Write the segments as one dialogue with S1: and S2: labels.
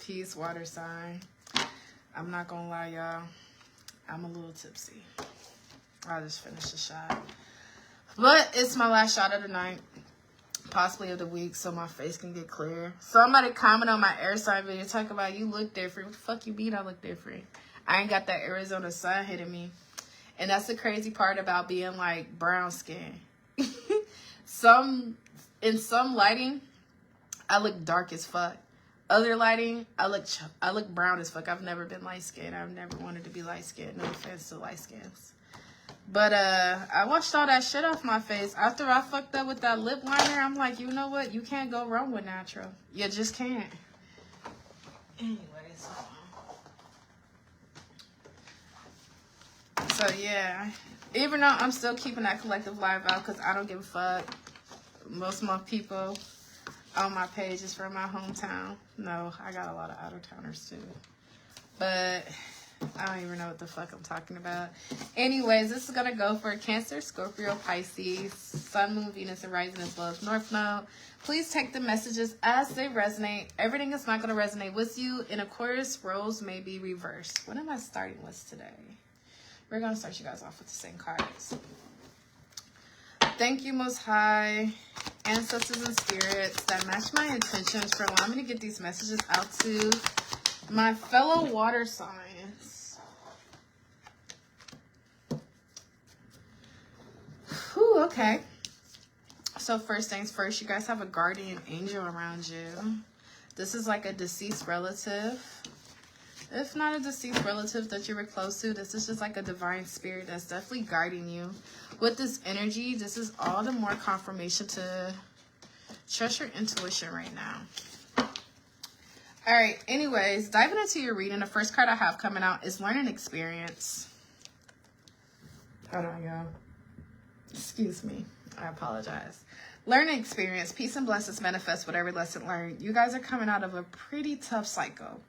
S1: Peace, water sign. I'm not gonna lie, y'all. I'm a little tipsy. I just finished the shot. But it's my last shot of the night. Possibly of the week, so my face can get clear. Somebody comment on my air sign video. Talk about you look different. What the fuck you mean I look different? I ain't got that Arizona sun hitting me. And that's the crazy part about being like brown skin. In some lighting, I look dark as fuck. Other lighting, I look brown as fuck. I've never been light skinned. I've never wanted to be light skinned. No offense to light skins. But I washed all that shit off my face. After I fucked up with that lip liner, I'm like, you know what? You can't go wrong with natural. You just can't. Anyways. So yeah. Even though I'm still keeping that collective live out because I don't give a fuck. Most of my people on my page is from my hometown. No, I got a lot of out-of-towners too. But I don't even know what the fuck I'm talking about. Anyways, this is going to go for Cancer, Scorpio, Pisces, Sun, Moon, Venus, and Rising as well as North Node. Please take the messages as they resonate. Everything is not going to resonate with you. In Aquarius, roles may be reversed. What am I starting with today? We're going to start you guys off with the same cards. Thank you, Most High, ancestors and spirits that match my intentions for allowing me to get these messages out to my fellow water signs. Whew, okay. So first things first, you guys have a guardian angel around you. This is like a deceased relative. If not a deceased relative that you were close to, this is just like a divine spirit that's definitely guiding you. With this energy, this is all the more confirmation to trust your intuition right now. All right, anyways, diving into your reading, the first card I have coming out is learning experience. Hold on, y'all. Excuse me. I apologize. Learning experience, peace and blessings manifest with every lesson learned. You guys are coming out of a pretty tough cycle.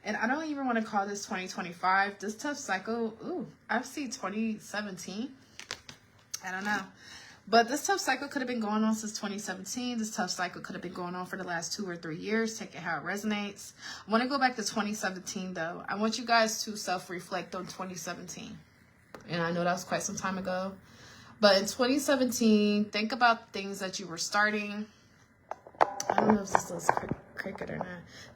S1: And I don't even want to call this 2025. This tough cycle, I've seen 2017. I don't know. But this tough cycle could have been going on since 2017. This tough cycle could have been going on for the last 2 or 3 years. Take it how it resonates. I want to go back to 2017, though. I want you guys to self-reflect on 2017. And I know that was quite some time ago. But in 2017, think about things that you were starting. I don't know if this looks cricket or not.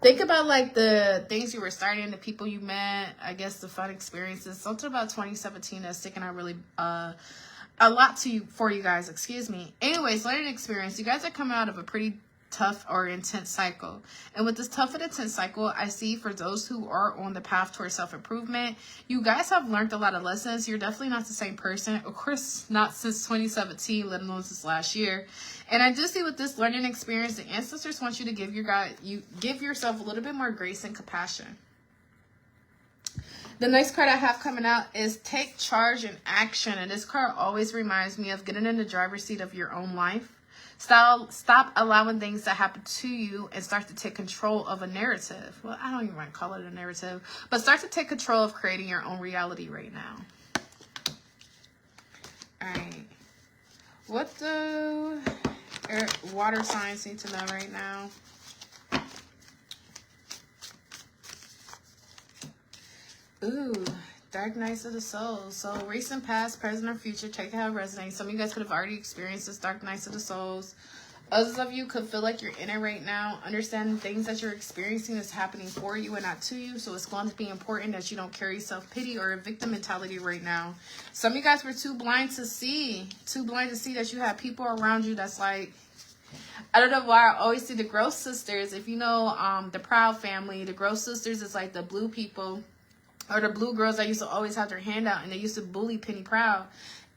S1: Think about like the things you were starting, the people you met, I guess the fun experiences. Something about 2017 that's sticking out really a lot to you for you guys, excuse me. Anyways, learning experience. You guys are coming out of a pretty tough or intense cycle. And with this tough and intense cycle, I see for those who are on the path towards self-improvement, you guys have learned a lot of lessons. You're definitely not the same person. Of course, not since 2017, let alone since last year. And I do see with this learning experience, the ancestors want you to give yourself a little bit more grace and compassion. The next card I have coming out is take charge and action. And this card always reminds me of getting in the driver's seat of your own life. Stop allowing things to happen to you and start to take control of a narrative. Well, I don't even want to call it a narrative, but start to take control of creating your own reality right now. All right. What do water signs need to know right now? Ooh, dark nights of the soul. So recent, past, present, or future, check how it resonates. Some of you guys could have already experienced this dark nights of the souls. Others of you could feel like you're in it right now. Understand things that you're experiencing is happening for you and not to you. So it's going to be important that you don't carry self-pity or a victim mentality right now. Some of you guys were too blind to see that you have people around you that's like, I don't know why I always see the Gross Sisters. If you know the Proud family, the Gross Sisters is like the blue people. Or the blue girls that used to always have their hand out and they used to bully Penny Proud.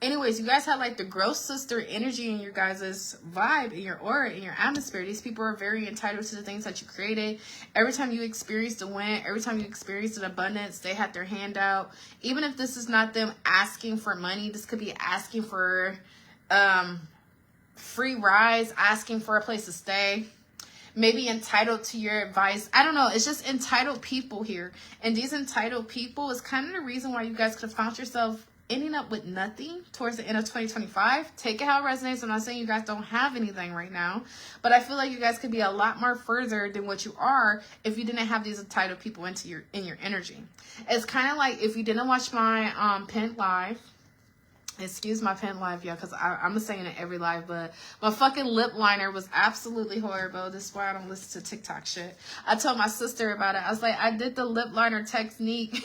S1: Anyways, you guys had like the Gross Sister energy in your guys' vibe, in your aura, in your atmosphere. These people are very entitled to the things that you created. Every time you experienced a win, every time you experienced an abundance, they had their hand out. Even if this is not them asking for money, this could be asking for free rides, asking for a place to stay. Maybe entitled to your advice. I don't know. It's just entitled people here. And these entitled people is kind of the reason why you guys could have found yourself ending up with nothing towards the end of 2025. Take it how it resonates. I'm not saying you guys don't have anything right now, but I feel like you guys could be a lot more further than what you are if you didn't have these entitled people in your energy. It's kind of like if you didn't watch my Pent Live. Excuse my pen live, yeah, because I'm saying it every live, but my fucking lip liner was absolutely horrible. This is why I don't listen to TikTok shit. I told my sister about it. I was like, I did the lip liner technique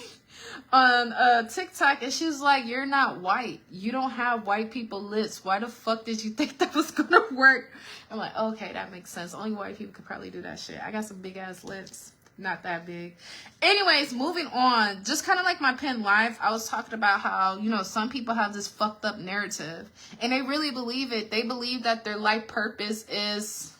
S1: on TikTok, and she was like, you're not white. You don't have white people lips. Why the fuck did you think that was gonna work? I'm like, okay, that makes sense. Only white people could probably do that shit. I got some big ass lips. Not that big. Anyways, moving on. Just kind of like my pen live, I was talking about how, you know, some people have this fucked up narrative and they really believe it. They believe that their life purpose is,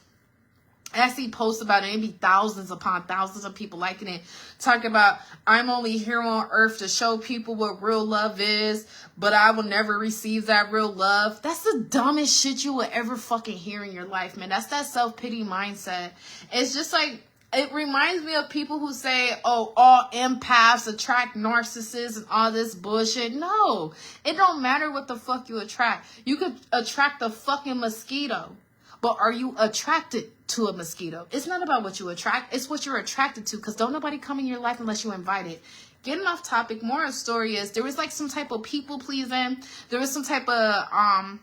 S1: I see posts about it, it'd be thousands upon thousands of people liking it, talking about, I'm only here on earth to show people what real love is, but I will never receive that real love. That's the dumbest shit you will ever fucking hear in your life, man. That's that self-pity mindset. It's just like, it reminds me of people who say, oh, all empaths attract narcissists and all this bullshit. No, it don't matter what the fuck you attract. You could attract a fucking mosquito, but are you attracted to a mosquito? It's not about what you attract. It's what you're attracted to, because don't nobody come in your life unless you invite it. Getting off topic, more of the story is there was like some type of people pleasing. There was some type of, I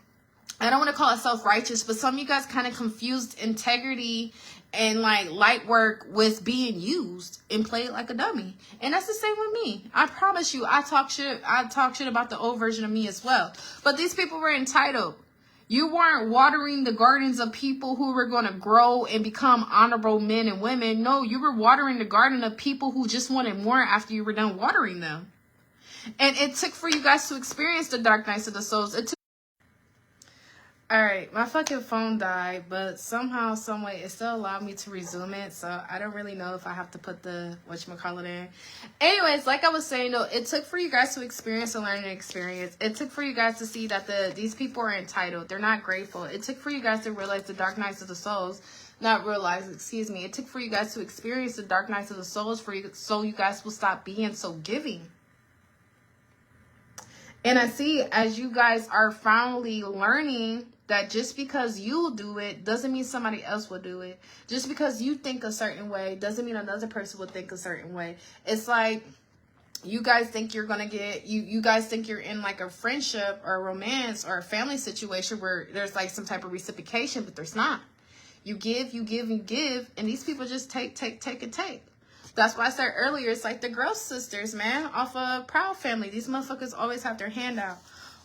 S1: don't want to call it self-righteous, but some of you guys kind of confused integrity and like light work with being used and played like a dummy. And that's the same with me. I promise you, I talk shit about the old version of me as well. But these people were entitled. You weren't watering the gardens of people who were going to grow and become honorable men and women. No, you were watering the garden of people who just wanted more after you were done watering them. And it took for you guys to experience the dark nights of the souls. It took. Alright, my fucking phone died, but somehow, someway, it still allowed me to resume it, so I don't really know if I have to put the whatchamacallit in. Anyways, like I was saying, though, it took for you guys to experience a learning experience. It took for you guys to see that these people are entitled. They're not grateful. It took for you guys to realize the dark nights of the souls. It took for you guys to experience the dark nights of the souls so you guys will stop being so giving. And I see as you guys are finally learning that just because you do it doesn't mean somebody else will do it. Just because you think a certain way doesn't mean another person will think a certain way. It's like you guys think you're going to get, you guys think you're in like a friendship or a romance or a family situation where there's like some type of reciprocation, but there's not. You give, you give, you give, and these people just take, and take. That's why I said earlier, it's like the Gross Sisters, man, off of Proud Family. These motherfuckers always have their hand out.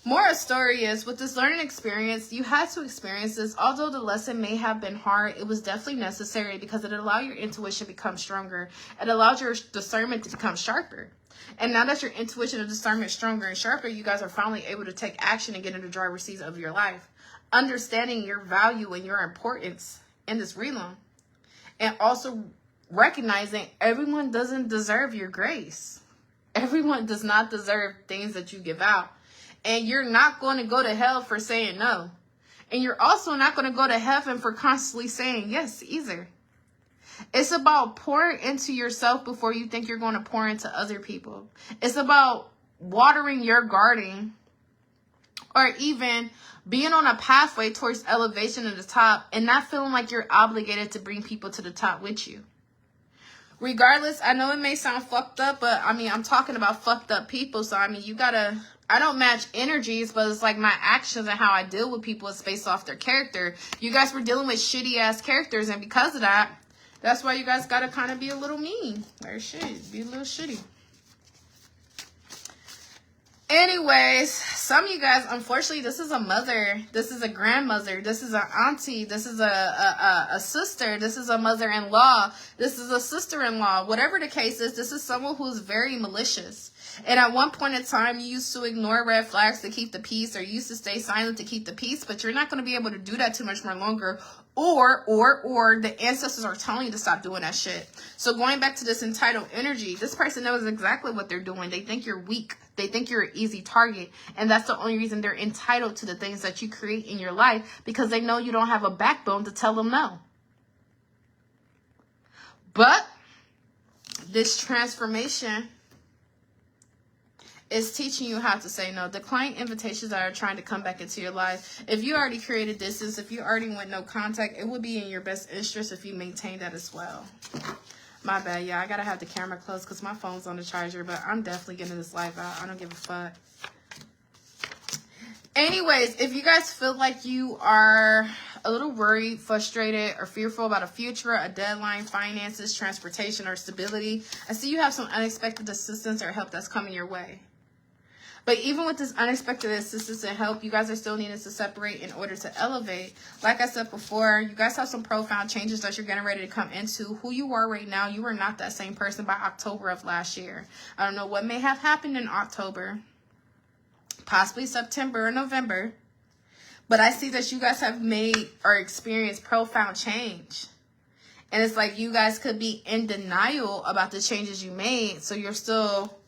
S1: More of story is, with this learning experience, you had to experience this. Although the lesson may have been hard, it was definitely necessary because it allowed your intuition to become stronger. It allowed your discernment to become sharper. And now that your intuition and discernment is stronger and sharper, you guys are finally able to take action and get into the driver's seat of your life. Understanding your value and your importance in this realm. And also recognizing everyone doesn't deserve your grace. Everyone does not deserve things that you give out. And you're not going to go to hell for saying no. And you're also not going to go to heaven for constantly saying yes either. It's about pouring into yourself before you think you're going to pour into other people. It's about watering your garden, or even being on a pathway towards elevation at the top and not feeling like you're obligated to bring people to the top with you. Regardless, I know it may sound fucked up, but I mean, I'm talking about fucked up people. So, I mean, you gotta, I don't match energies, but it's like my actions and how I deal with people is based off their character. You guys were dealing with shitty ass characters, and because of that, that's why you guys gotta kind of be a little mean. Or shit, be a little shitty. Anyways, some of you guys, unfortunately, this is a mother, this is a grandmother, this is an auntie, this is a sister, this is a mother-in-law, this is a sister-in-law. Whatever the case is, this is someone who's very malicious. And at one point in time, you used to ignore red flags to keep the peace, or you used to stay silent to keep the peace, but you're not going to be able to do that too much more longer. Or the ancestors are telling you to stop doing that shit. So going back to this entitled energy, this person knows exactly what they're doing. They think you're weak. They think you're an easy target. And that's the only reason they're entitled to the things that you create in your life, because they know you don't have a backbone to tell them no. But this transformation It's teaching you how to say no. Decline invitations that are trying to come back into your life. If you already created distance, if you already went no contact, it would be in your best interest if you maintain that as well. My bad, yeah. I gotta have the camera closed because my phone's on the charger, but I'm definitely getting this live out. I don't give a fuck. Anyways, if you guys feel like you are a little worried, frustrated, or fearful about a future, a deadline, finances, transportation, or stability, I see you have some unexpected assistance or help that's coming your way. But even with this unexpected assistance and help, you guys are still needing to separate in order to elevate. Like I said before, you guys have some profound changes that you're getting ready to come into. Who you are right now, you are not that same person by October of last year. I don't know what may have happened in October, possibly September or November. But I see that you guys have made or experienced profound change. And it's like you guys could be in denial about the changes you made. So you're still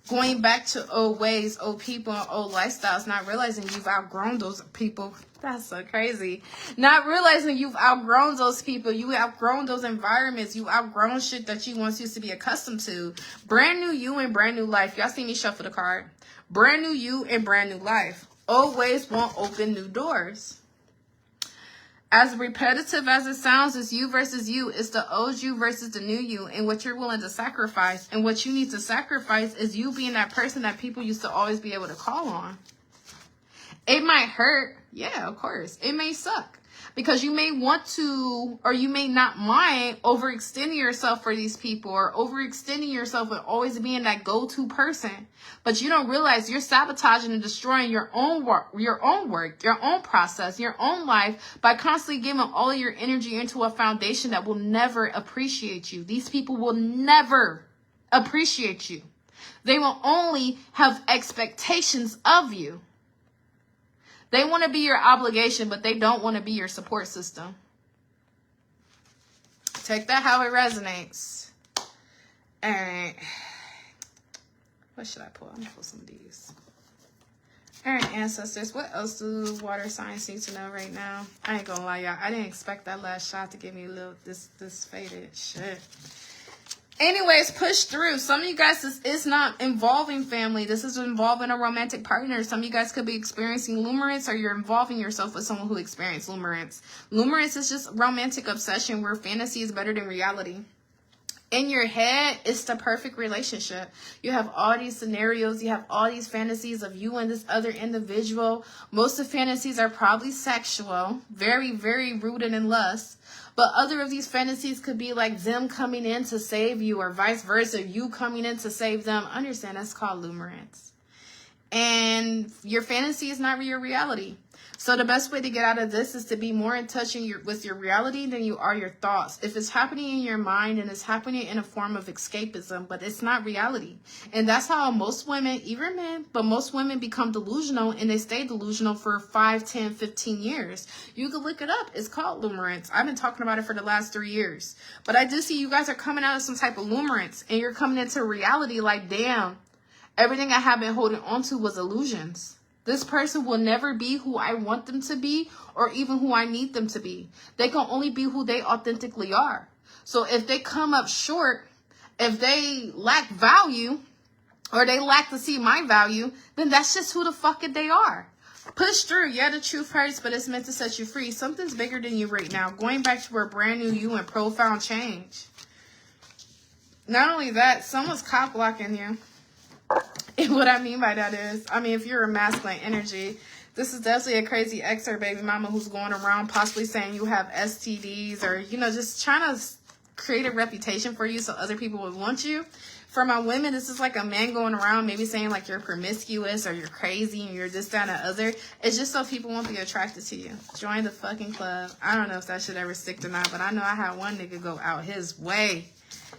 S1: going back to old ways, old people, and old lifestyles, not realizing you've outgrown those people. That's so crazy. Not realizing you've outgrown those people. You outgrown those environments. You outgrown shit that you once used to be accustomed to. Brand new you and brand new life. Y'all see me shuffle the card. Brand new you and brand new life. Old ways won't open new doors. As repetitive as it sounds, it's you versus you. It's the old you versus the new you, and what you're willing to sacrifice. And what you need to sacrifice is you being that person that people used to always be able to call on. It might hurt. Yeah, of course. It may suck. Because you may want to, or you may not mind overextending yourself for these people, or overextending yourself and always being that go-to person. But you don't realize you're sabotaging and destroying your own work, your own process, your own life by constantly giving all of your energy into a foundation that will never appreciate you. These people will never appreciate you. They will only have expectations of you. They want to be your obligation, but they don't want to be your support system. Take that how it resonates. All right. What should I pull? I'm going to pull some of these. All right, ancestors. What else do water signs need to know right now? I ain't going to lie, y'all. I didn't expect that last shot to give me a little, this faded shit. Anyways, push through. Some of you guys, this is not involving family. This is involving a romantic partner. Some of you guys could be experiencing limerence, or you're involving yourself with someone who experienced limerence. Limerence is just romantic obsession where fantasy is better than reality. In your head, it's the perfect relationship. You have all these scenarios. You have all these fantasies of you and this other individual. Most of the fantasies are probably sexual, very, very rooted in lust. But other of these fantasies could be like them coming in to save you, or vice versa, you coming in to save them. Understand, that's called limerence. And your fantasy is not your reality. So the best way to get out of this is to be more in touch with your reality than you are your thoughts. If it's happening in your mind, and it's happening in a form of escapism, but it's not reality. And that's how most women, even men, but most women become delusional, and they stay delusional for 5, 10, 15 years. You can look it up. It's called limerence. I've been talking about it for the last 3 years. But I do see you guys are coming out of some type of limerence, and you're coming into reality like, damn, everything I have been holding on to was illusions. This person will never be who I want them to be, or even who I need them to be. They can only be who they authentically are. So if they come up short, if they lack value, or they lack to see my value, then that's just who the fuck they are. Push through. Yeah, the truth hurts, but it's meant to set you free. Something's bigger than you right now. Going back to a brand new you and profound change. Not only that, someone's cock blocking you. And what I mean by that is, I mean, if you're a masculine energy, this is definitely a crazy ex or baby mama who's going around possibly saying you have STDs, or, you know, just trying to create a reputation for you so other people would want you. For my women, this is like a man going around maybe saying like you're promiscuous, or you're crazy, and you're this, that, and the other. It's just so people won't be attracted to you. Join the fucking club. I don't know if that should ever stick or not, but I know I had one nigga go out his way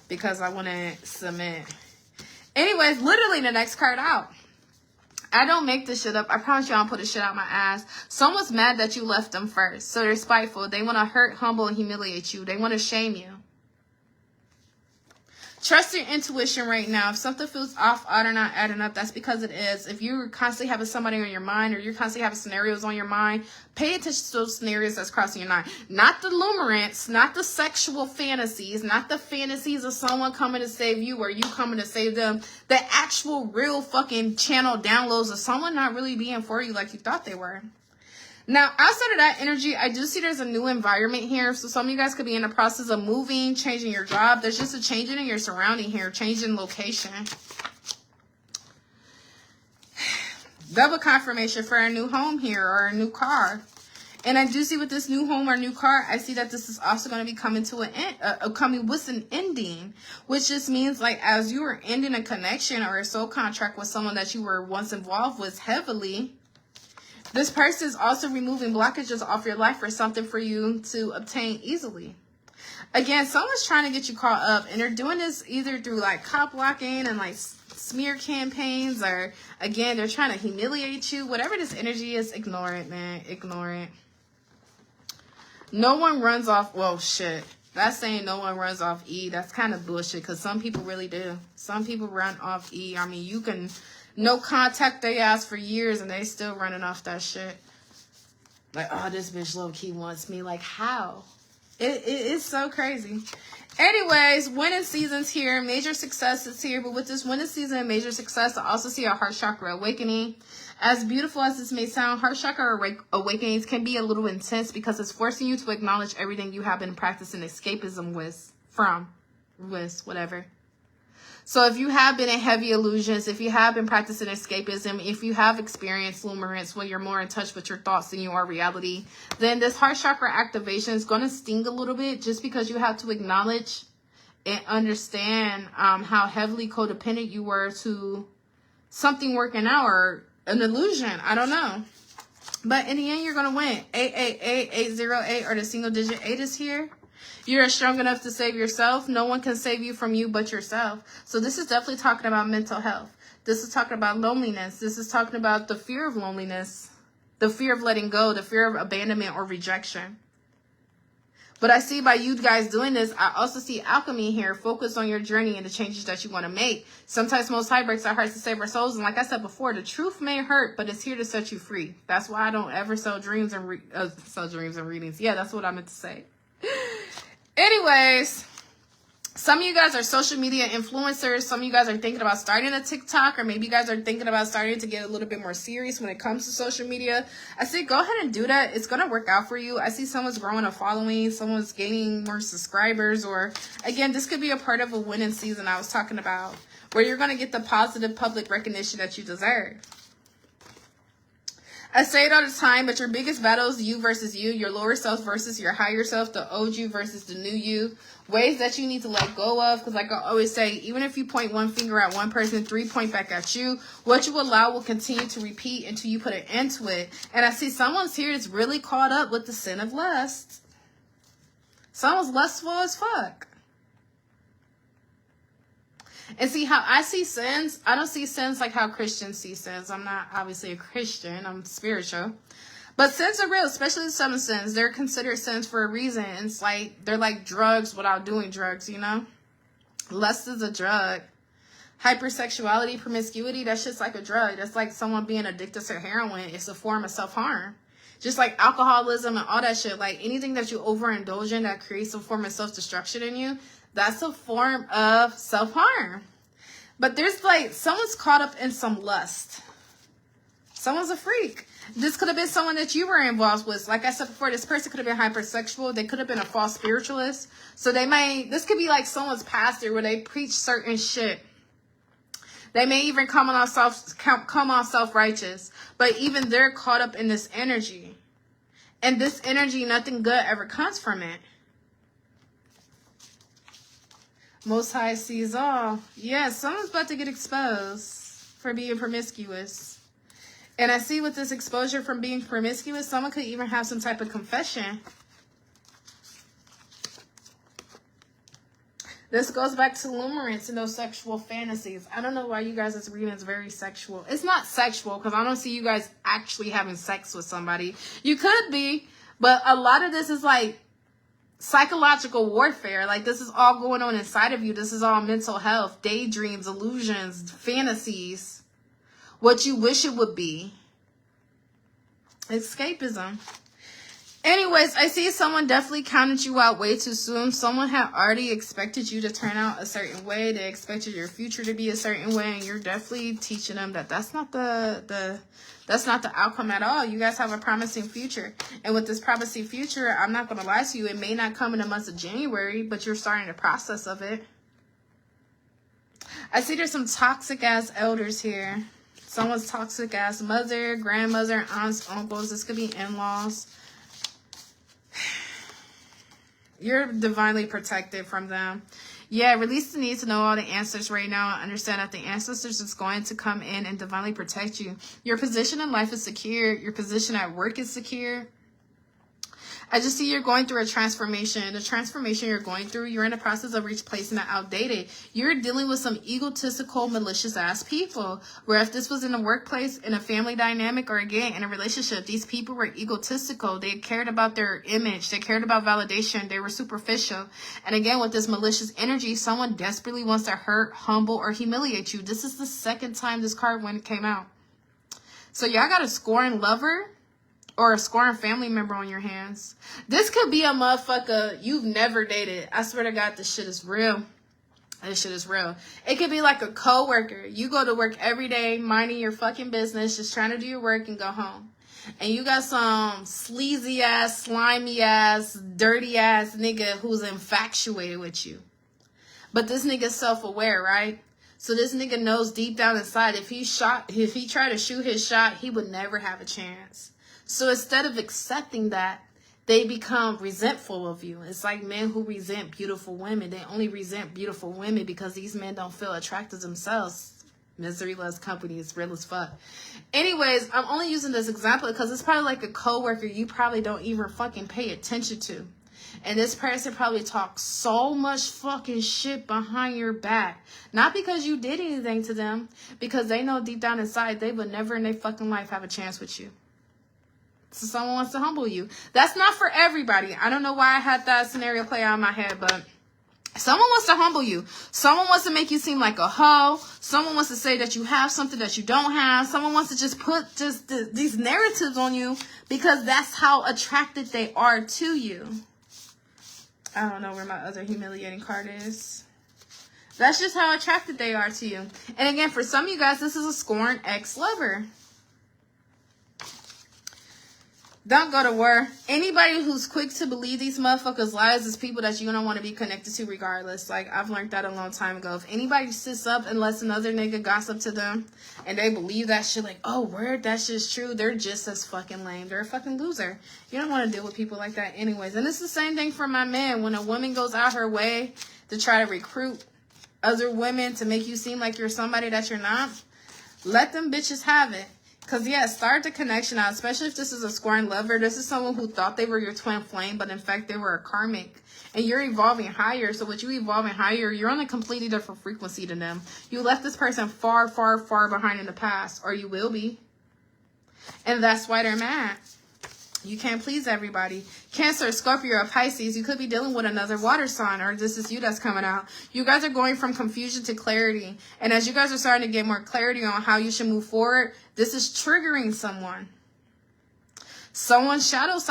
S1: because I want to submit. Anyways, literally the next card out. I don't make this shit up. I promise you I don't put this shit out my ass. Someone's mad that you left them first. So they're spiteful. They want to hurt, humble, and humiliate you. They want to shame you. Trust your intuition right now. If something feels off, odd, or not adding up, that's because it is. If you're constantly having somebody on your mind, or you're constantly having scenarios on your mind, pay attention to those scenarios that's crossing your mind. Not the limerence, not the sexual fantasies, not the fantasies of someone coming to save you or you coming to save them. The actual real fucking channel downloads of someone not really being for you like you thought they were. Now, outside of that energy, I do see there's a new environment here. So some of you guys could be in the process of moving, changing your job. There's just a changing in your surrounding here, changing location. Double confirmation for a new home here or a new car. And I do see with this new home or new car, I see that this is also going to be coming to an end, coming with an ending, which just means like as you were ending a connection or a soul contract with someone that you were once involved with heavily, this person is also removing blockages off your life for something for you to obtain easily. Again, someone's trying to get you caught up, and they're doing this either through like cop blocking and like smear campaigns, or again, they're trying to humiliate you. Whatever this energy is, ignore it, man. Ignore it. No one runs off. Well, shit. That's saying no one runs off E. That's kind of bullshit because some people really do. Some people run off E. I mean, you can no contact they ass for years and they still running off that shit. Like, oh, this bitch low-key wants me. Like, how? It is so crazy. Anyways, winning season's here. Major success is here. But with this winning season and major success, I also see a heart chakra awakening. As beautiful as this may sound, heart chakra awakenings can be a little intense because it's forcing you to acknowledge everything you have been practicing escapism with, whatever. So if you have been in heavy illusions, if you have been practicing escapism, if you have experienced limerence when you're more in touch with your thoughts than you are reality, then this heart chakra activation is going to sting a little bit just because you have to acknowledge and understand how heavily codependent you were to something working out or an illusion. I don't know. But in the end, you're going to win. 888-808 or the single digit 8 is here. You're strong enough to save yourself. No one can save you from you but yourself. So this is definitely talking about mental health. This is talking about loneliness. This is talking about the fear of loneliness, the fear of letting go, the fear of abandonment or rejection. But I see by you guys doing this, I also see alchemy here. Focus on your journey and the changes that you want to make. Sometimes Most High breaks our hearts to save our souls. And like I said before, the truth may hurt, but it's here to set you free. That's why I don't ever sell dreams and readings. Yeah, that's what I meant to say. Anyways, some of you guys are social media influencers. Some of you guys are thinking about starting a TikTok, or maybe you guys are thinking about starting to get a little bit more serious when it comes to social media. I say go ahead and do that. It's going to work out for you. I see someone's growing a following, someone's gaining more subscribers, or again, this could be a part of a winning season I was talking about, where you're going to get the positive public recognition that you deserve. I say it all the time, but your biggest battle is you versus you, your lower self versus your higher self, the old you versus the new you. Ways that you need to let go of, because like I always say, even if you point one finger at one person, 3 point back at you. What you allow will continue to repeat until you put an end to it. And I see someone's here that's really caught up with the sin of lust. Someone's lustful as fuck. And see how I see sins? I don't see sins like how Christians see sins. I'm not obviously a Christian. I'm spiritual. But sins are real, especially some sins. They're considered sins for a reason. It's like, they're like drugs without doing drugs, you know? Lust is a drug. Hypersexuality, promiscuity, that shit's like a drug. That's like someone being addicted to heroin. It's a form of self-harm. Just like alcoholism and all that shit. Like anything that you overindulge in that creates a form of self-destruction in you, that's a form of self-harm. But there's like, someone's caught up in some lust. Someone's a freak. This could have been someone that you were involved with. Like I said before, this person could have been hypersexual. They could have been a false spiritualist. So this could be like someone's pastor where they preach certain shit. They may even come on self-righteous. But even they're caught up in this energy. And this energy, nothing good ever comes from it. Most High sees all. Yeah, someone's about to get exposed for being promiscuous. And I see with this exposure from being promiscuous, someone could even have some type of confession. This goes back to limerence and those sexual fantasies. I don't know why you guys' reading is very sexual. It's not sexual because I don't see you guys actually having sex with somebody. You could be, but a lot of this is like psychological warfare. Like, this is all going on inside of you. This is all mental health, daydreams, illusions, fantasies, what you wish it would be. Escapism. Anyways, I see someone definitely counted you out way too soon. Someone had already expected you to turn out a certain way. They expected your future to be a certain way, and you're definitely teaching them that that's not the outcome at all. You guys have a promising future. And with this promising future, I'm not going to lie to you, it may not come in the month of January, but you're starting the process of it. I see there's some toxic ass elders here. Someone's toxic ass mother, grandmother, aunts, uncles. This could be in-laws. You're divinely protected from them. Yeah, release the need to know all the answers right now. Understand that the ancestors is going to come in and divinely protect you. Your position in life is secure. Your position at work is secure. I just see you're going through a transformation. The transformation you're going through, you're in the process of replacing the outdated. You're dealing with some egotistical, malicious ass people. Where if this was in a workplace, in a family dynamic, or again, in a relationship, these people were egotistical. They cared about their image. They cared about validation. They were superficial. And again, with this malicious energy, someone desperately wants to hurt, humble, or humiliate you. This is the second time this card came out. So y'all got a scorned lover or a scorned family member on your hands. This could be a motherfucker you've never dated. I swear to God, this shit is real. This shit is real. It could be like a co-worker. You go to work every day, minding your fucking business, just trying to do your work and go home. And you got some sleazy ass, slimy ass, dirty ass nigga who's infatuated with you. But this nigga's self-aware, right? So this nigga knows deep down inside, if he tried to shoot his shot, he would never have a chance. So instead of accepting that, they become resentful of you. It's like men who resent beautiful women. They only resent beautiful women because these men don't feel attracted themselves. Misery loves company. It's real as fuck. Anyways, I'm only using this example because it's probably like a coworker you probably don't even fucking pay attention to. And this person probably talks so much fucking shit behind your back. Not because you did anything to them. Because they know deep down inside they would never in their fucking life have a chance with you. So someone wants to humble you. That's not for everybody. I don't know why I had that scenario play out in my head, but someone wants to humble you. Someone wants to make you seem like a hoe. Someone wants to say that you have something that you don't have. Someone wants to just put these narratives on you because that's how attracted they are to you. I don't know where my other humiliating card is. That's just how attracted they are to you. And again, for some of you guys, this is a scorned ex-lover. Don't go to war. Anybody who's quick to believe these motherfuckers' lies is people that you don't want to be connected to regardless. Like, I've learned that a long time ago. If anybody sits up and lets another nigga gossip to them and they believe that shit like, oh, word, that's just true, they're just as fucking lame. They're a fucking loser. You don't want to deal with people like that anyways. And it's the same thing for my man. When a woman goes out her way to try to recruit other women to make you seem like you're somebody that you're not, let them bitches have it. Because, yeah, start the connection out, especially if this is a scorned lover. This is someone who thought they were your twin flame, but in fact, they were a karmic. And you're evolving higher. So with you evolving higher, you're on a completely different frequency than them. You left this person far, far, far behind in the past, or you will be. And that's why they're mad. You can't please everybody. Cancer, Scorpio, or Pisces, you could be dealing with another water sign, or this is you that's coming out. You guys are going from confusion to clarity. And as you guys are starting to get more clarity on how you should move forward, this is triggering someone. Someone's shadow side.